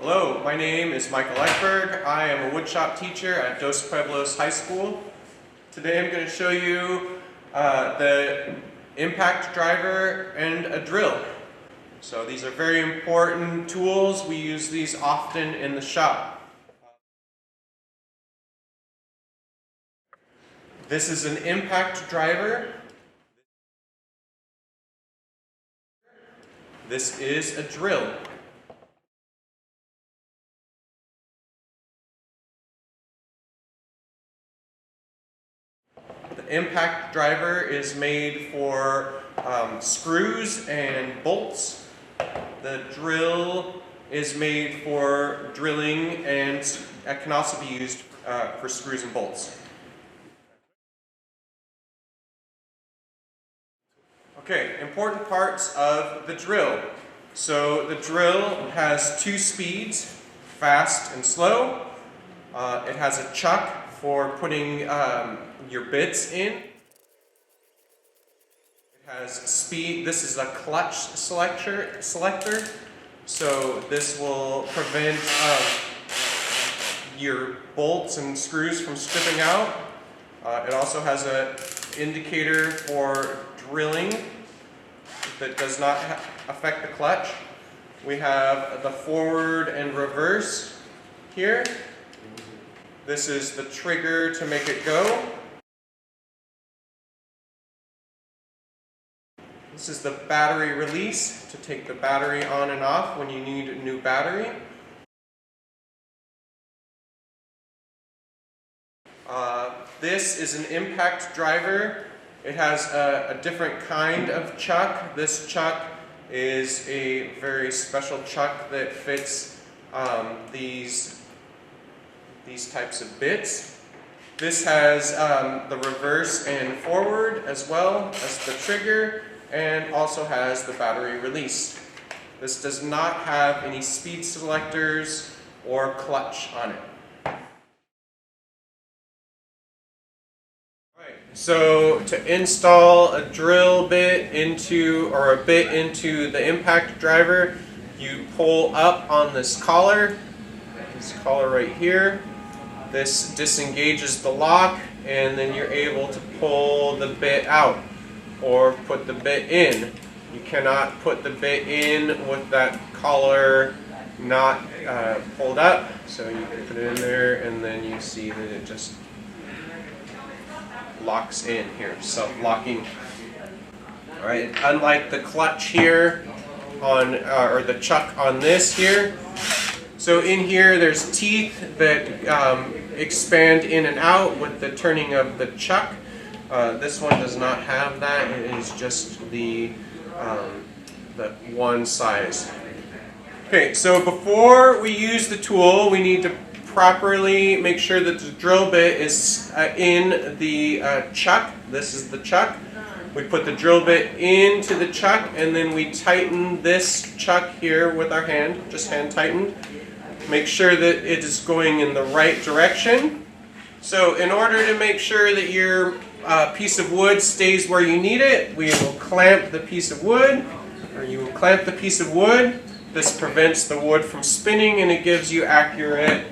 Hello, my name is Michael Eichberg. I am a woodshop teacher at Dos Pueblos High School. Today I'm going to show you the impact driver and a drill. So these are very important tools. We use these often in the shop. This is an impact driver. This is a drill. The impact driver is made for screws and bolts. The drill is made for drilling and it can also be used for screws and bolts. Okay, important parts of the drill. So the drill has two speeds, fast and slow. It has a chuck for putting your bits in. It has speed. This is a clutch selector. So this will prevent your bolts and screws from stripping out. It also has an indicator for drilling that does not affect the clutch. We have the forward and reverse here. This is the trigger to make it go. This is the battery release to take the battery on and off when you need a new battery. This is an impact driver. It has a different kind of chuck. This chuck is a very special chuck that fits these types of bits. This has the reverse and forward as well as the trigger, and also has the battery release. This does not have any speed selectors or clutch on it. So to install a drill bit into, or a bit into the impact driver, you pull up on this collar right here. This disengages the lock, and then you're able to pull the bit out or put the bit in. You cannot put the bit in with that collar not pulled up, so you can put it in there and then you see that it just locks in here, self-locking. Alright, unlike the clutch here on, or the chuck on this here. So in here there's teeth that expand in and out with the turning of the chuck. This one does not have that. It is just the one size. Okay, so before we use the tool, we need to properly make sure that the drill bit is in the chuck. This is the chuck. We put the drill bit into the chuck, and then we tighten this chuck here with our hand, just hand tightened. Make sure that it is going in the right direction. So in order to make sure that your piece of wood stays where you need it, we will clamp the piece of wood, or you will clamp the piece of wood. This prevents the wood from spinning, and it gives you accurate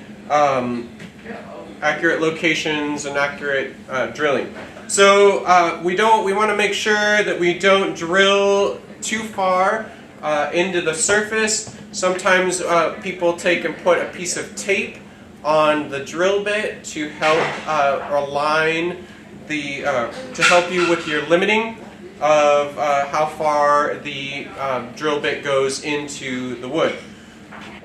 locations and accurate drilling. So we want to make sure that we don't drill too far into the surface. Sometimes people take and put a piece of tape on the drill bit to help align the to help you with your limiting of how far the drill bit goes into the wood.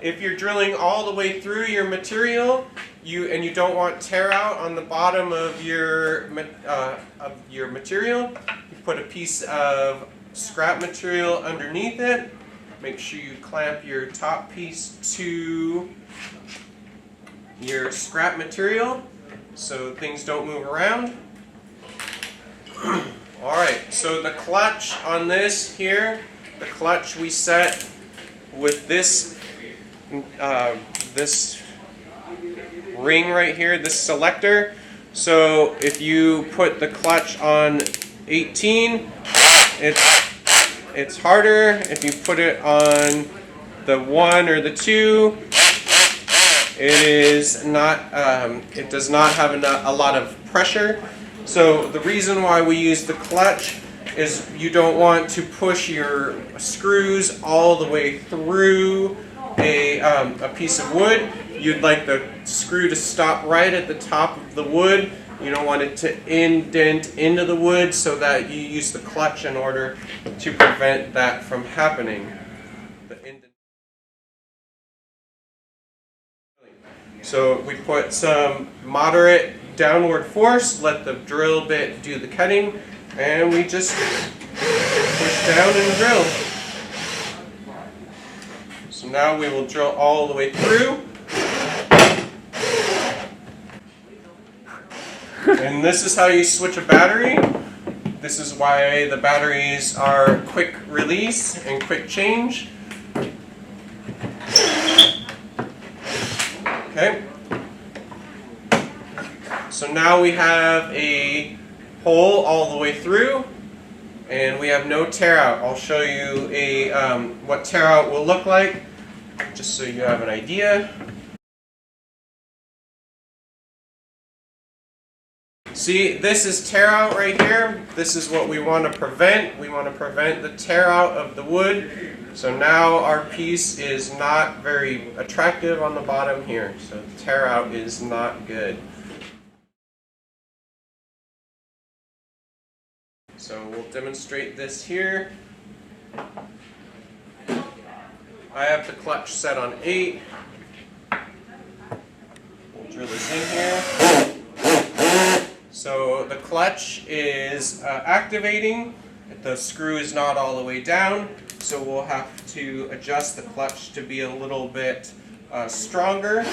If you're drilling all the way through your material, and you don't want tear out on the bottom of your material, you put a piece of scrap material underneath it. Make sure you clamp your top piece to your scrap material so things don't move around. Alright, so the clutch on this here, the clutch we set with this this ring right here, this selector. So if you put the clutch on 18, it's harder. If you put it on the 1 or the 2, it is not, it does not have a lot of pressure. So the reason why we use the clutch is you don't want to push your screws all the way through a piece of wood. You'd like the screw to stop right at the top of the wood. You don't want it to indent into the wood, so that you use the clutch in order to prevent that from happening. So we put some moderate downward force, let the drill bit do the cutting, and we just push down and drill. So now we will drill all the way through. And this is how you switch a battery. This is why the batteries are quick release and quick change. Okay. So now we have a hole all the way through, and we have no tear out. I'll show you what tear out will look like, just so you have an idea. See, this is tear out right here. This is what we want to prevent. We want to prevent the tear out of the wood. So now our piece is not very attractive on the bottom here. So tear out is not good. So we'll demonstrate this here. I have the clutch set on 8. We'll drill this in here. So the clutch is activating. The screw is not all the way down, so we'll have to adjust the clutch to be a little bit stronger.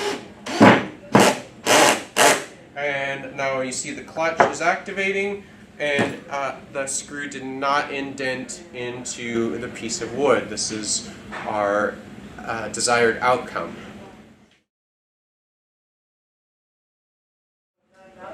And now you see the clutch is activating, and the screw did not indent into the piece of wood. This is our desired outcome.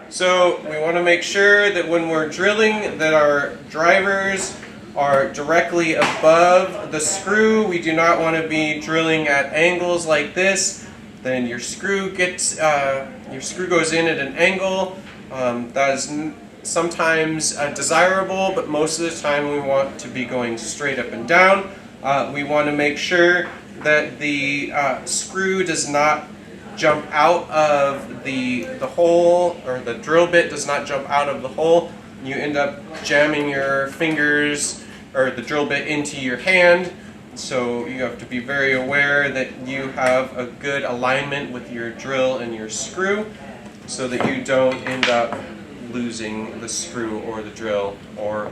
So we want to make sure that when we're drilling that our drivers are directly above the screw. We do not want to be drilling at angles like this. Then your screw goes in at an angle. That is sometimes desirable, but most of the time we want to be going straight up and down. We want to make sure that the screw does not jump out of the hole, or the drill bit does not jump out of the hole. You end up jamming your fingers or the drill bit into your hand. So you have to be very aware that you have a good alignment with your drill and your screw so that you don't end up losing the screw or the drill or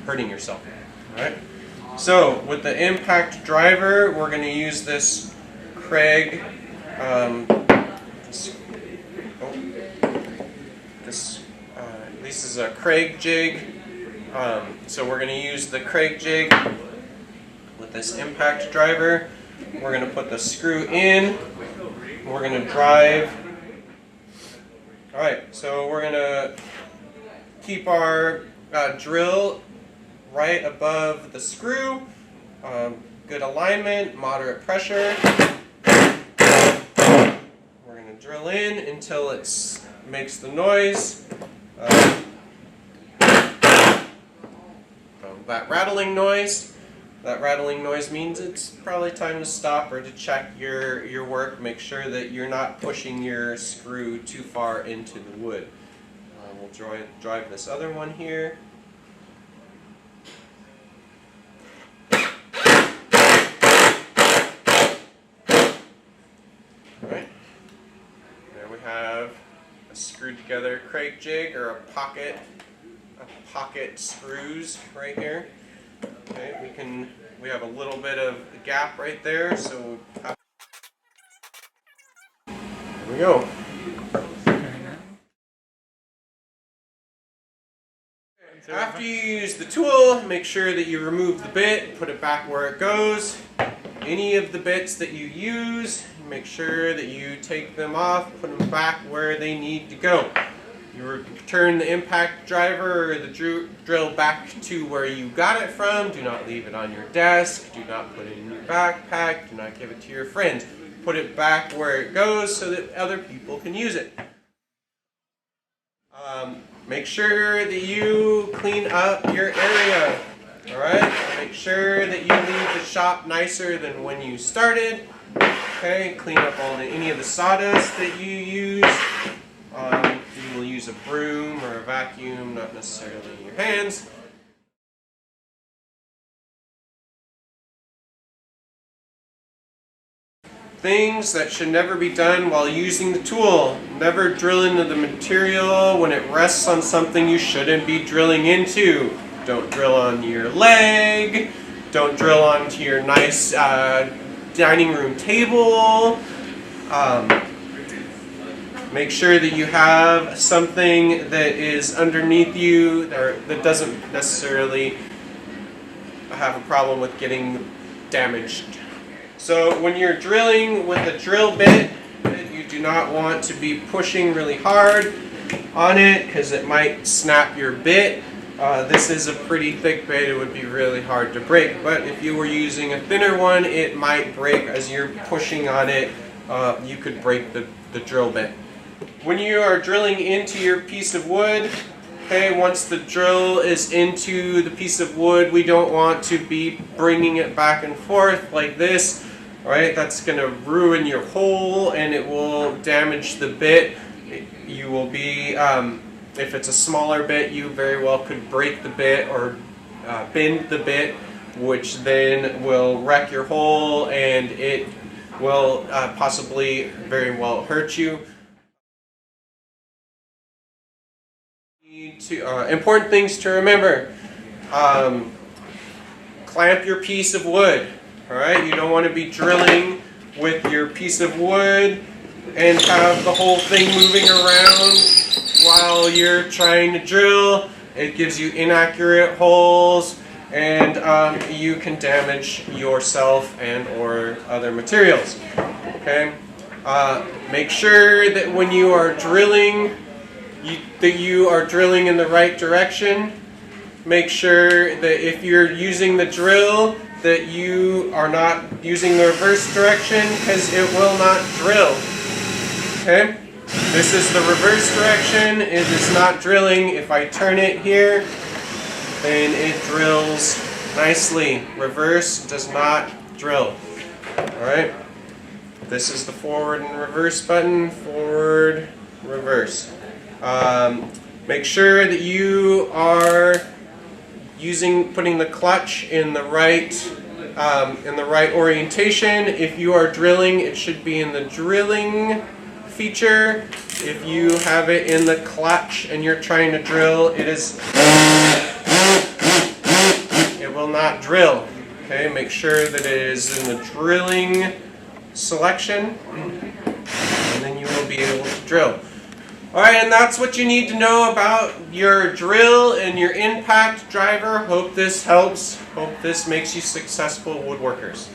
hurting yourself. All right? So with the impact driver, we're going to use this Craig this is a Craig jig. So we're going to use the Craig jig with this impact driver. We're going to put the screw in. We're going to drive. Alright, so we're going to keep our drill right above the screw. Good alignment, moderate pressure. We're going to drill in until it makes the noise. That rattling noise. That rattling noise means it's probably time to stop or to check your work. Make sure that you're not pushing your screw too far into the wood. We'll drive this other one here. Alright. There we have a screwed together Craig jig, or a pocket screws right here. Okay, we have a little bit of a gap right there, so there we go. After you use the tool, make sure that you remove the bit, put it back where it goes. Any of the bits that you use, make sure that you take them off, put them back where they need to go. You return the impact driver or the drill back to where you got it from. Do not leave it on your desk. Do not put it in your backpack. Do not give it to your friends. put it back where it goes so that other people can use it. Make sure that you clean up your area. Alright? Make sure that you leave the shop nicer than when you started. Okay? Clean up any of the sawdust that you use. You will use a broom or a vacuum, not necessarily your hands. Things that should never be done while using the tool. Never drill into the material when it rests on something you shouldn't be drilling into. Don't drill on your leg. Don't drill onto your nice dining room table. Make sure that you have something that is underneath you that doesn't necessarily have a problem with getting damaged. So when you're drilling with a drill bit, you do not want to be pushing really hard on it because it might snap your bit. This is a pretty thick bit, it would be really hard to break. But if you were using a thinner one, it might break as you're pushing on it. You could break the drill bit. When you are drilling into your piece of wood, okay, once the drill is into the piece of wood, we don't want to be bringing it back and forth like this. Right, that's going to ruin your hole and it will damage the bit. You will be, if it's a smaller bit, you very well could break the bit or bend the bit, which then will wreck your hole and it will possibly very well hurt you. Important things to remember. Clamp your piece of wood. Alright, you don't want to be drilling with your piece of wood and have the whole thing moving around while you're trying to drill. It gives you inaccurate holes and you can damage yourself and or other materials. Okay? Make sure that when you are drilling, that you are drilling in the right direction. Make sure that if you're using the drill, that you are not using the reverse direction because it will not drill. Okay? This is the reverse direction. It is not drilling. If I turn it here, then it drills nicely. Reverse does not drill. Alright? This is the forward and reverse button. Forward, reverse. Make sure that you are putting the clutch in the right orientation. If you are drilling, it should be in the drilling feature. If you have it in the clutch and you're trying to drill, it will not drill. Okay, make sure that it is in the drilling selection, and then you will be able to drill. Alright, and that's what you need to know about your drill and your impact driver. Hope this helps. Hope this makes you successful woodworkers.